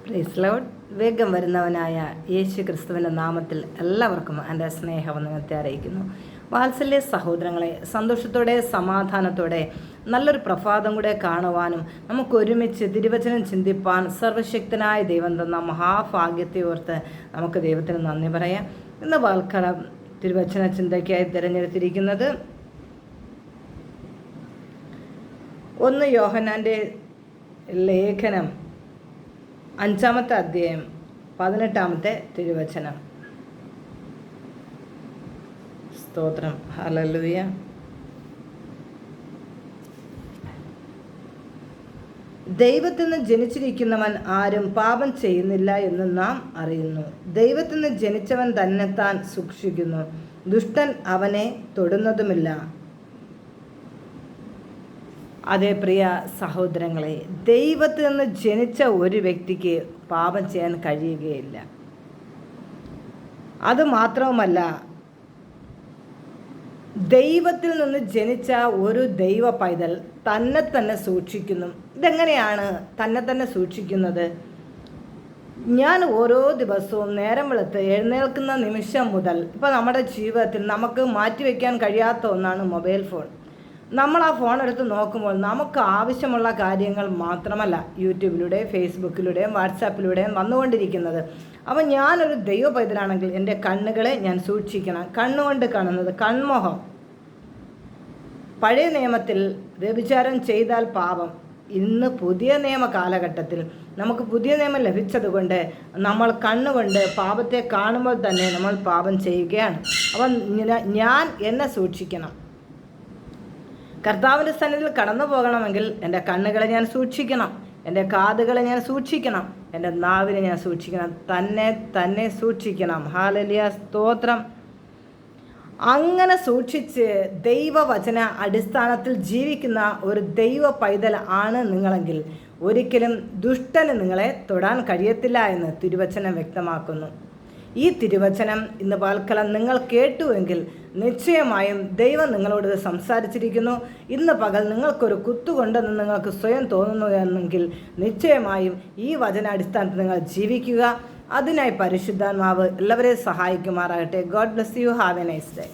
Praise Lord. വേഗം വരുന്നവനായ യേശു ക്രിസ്തുവിൻ്റെ നാമത്തിൽ എല്ലാവർക്കും എൻ്റെ സ്നേഹവന്ദനത്തെ അറിയിക്കുന്നു. വാത്സല്യ സഹോദരങ്ങളെ, സന്തോഷത്തോടെ സമാധാനത്തോടെ നല്ലൊരു പ്രഭാതം കൂടെ കാണുവാനും നമുക്കൊരുമിച്ച് തിരുവചനം ചിന്തിപ്പാൻ സർവശക്തനായ ദൈവം തന്ന മഹാഭാഗ്യത്തെ ഓർത്ത് നമുക്ക് ദൈവത്തിന് നന്ദി പറയാം. ഇന്ന് വാൽക്കാലം തിരുവചന ചിന്തയ്ക്കായി തിരഞ്ഞെടുത്തിരിക്കുന്നത് 1 യോഹന്നാൻ്റെ ലേഖനം 5-ാമത്തെ അധ്യായം 18-ാമത്തെ തിരുവചനം. സ്തോത്രം, ഹല്ലേലൂയ. ദൈവത്തിൽ നിന്ന് ജനിച്ചിരിക്കുന്നവൻ ആരും പാപം ചെയ്യുന്നില്ല എന്ന് നാം അറിയുന്നു. ദൈവത്തിൽ നിന്ന് ജനിച്ചവൻ തന്നെത്താൻ സൂക്ഷിക്കുന്നു, ദുഷ്ടൻ അവനെ തൊടുന്നതുമില്ല. അതേ പ്രിയ സഹോദരങ്ങളെ, ദൈവത്തിൽ നിന്ന് ജനിച്ച ഒരു വ്യക്തിക്ക് പാപം ചെയ്യാൻ കഴിയുകയില്ല. അതുമാത്രവുമല്ല, ദൈവത്തിൽ നിന്ന് ജനിച്ച ഒരു ദൈവ പൈതൽ തന്നെ സൂക്ഷിക്കുന്നു. ഇതെങ്ങനെയാണ് തന്നെ സൂക്ഷിക്കുന്നത്? ഞാൻ ഓരോ ദിവസവും നേരം വെളുത്ത് എഴുന്നേൽക്കുന്ന നിമിഷം മുതൽ ഇപ്പോൾ നമ്മുടെ ജീവിതത്തിൽ നമുക്ക് മാറ്റിവെക്കാൻ കഴിയാത്ത ഒന്നാണ് മൊബൈൽ ഫോൺ. നമ്മൾ ആ ഫോൺ എടുത്ത് നോക്കുമ്പോൾ നമുക്ക് ആവശ്യമുള്ള കാര്യങ്ങൾ മാത്രമല്ല യൂട്യൂബിലൂടെയും ഫേസ്ബുക്കിലൂടെയും വാട്സാപ്പിലൂടെയും വന്നുകൊണ്ടിരിക്കുന്നത്. അപ്പോൾ ഞാനൊരു ദൈവ പൈതലാണെങ്കിൽ എൻ്റെ കണ്ണുകളെ ഞാൻ സൂക്ഷിക്കണം. കണ്ണുകൊണ്ട് കാണുന്നത് കൺമോഹം. പഴയ നിയമത്തിൽ വ്യഭിചാരം ചെയ്താൽ പാപം. ഇന്ന് പുതിയ നിയമ കാലഘട്ടത്തിൽ നമുക്ക് പുതിയ നിയമം ലഭിച്ചതുകൊണ്ട് നമ്മൾ കണ്ണുകൊണ്ട് പാപത്തെ കാണുമ്പോൾ തന്നെ നമ്മൾ പാപം ചെയ്യുകയാണ്. അപ്പം ഞാൻ എന്നെ സൂക്ഷിക്കണം. കർത്താവിൻ്റെ സന്നിധിയിൽ കടന്നു പോകണമെങ്കിൽ എൻ്റെ കണ്ണുകളെ ഞാൻ സൂക്ഷിക്കണം, എൻ്റെ കാതുകളെ ഞാൻ സൂക്ഷിക്കണം, എൻ്റെ നാവിനെ ഞാൻ സൂക്ഷിക്കണം, തന്നെ സൂക്ഷിക്കണം. ഹല്ലേലൂയ, സ്തോത്രം. അങ്ങനെ സൂക്ഷിച്ച് ദൈവവചന അടിസ്ഥാനത്തിൽ ജീവിക്കുന്ന ഒരു ദൈവ പൈതൽ ആണ് നിങ്ങളെങ്കിൽ ഒരിക്കലും ദുഷ്ടന് നിങ്ങളെ തൊടാൻ കഴിയത്തില്ല എന്ന് തിരുവചനം വ്യക്തമാക്കുന്നു. ഈ തിരുവചനം ഇന്ന് പകൽക്കാലം നിങ്ങൾ കേട്ടുവെങ്കിൽ നിശ്ചയമായും ദൈവം നിങ്ങളോട് സംസാരിച്ചിരിക്കുന്നു. ഇന്ന് പകൽ നിങ്ങൾക്കൊരു കുത്തുകൊണ്ടെന്ന് നിങ്ങൾക്ക് സ്വയം തോന്നുന്നു എന്നെങ്കിൽ നിശ്ചയമായും ഈ വചനാടിസ്ഥാനത്തിൽ നിങ്ങൾ ജീവിക്കുക. അതിനായി പരിശുദ്ധാത്മാവ് എല്ലാവരെയും സഹായിക്കുമാറാകട്ടെ. God bless you. Have a nice day.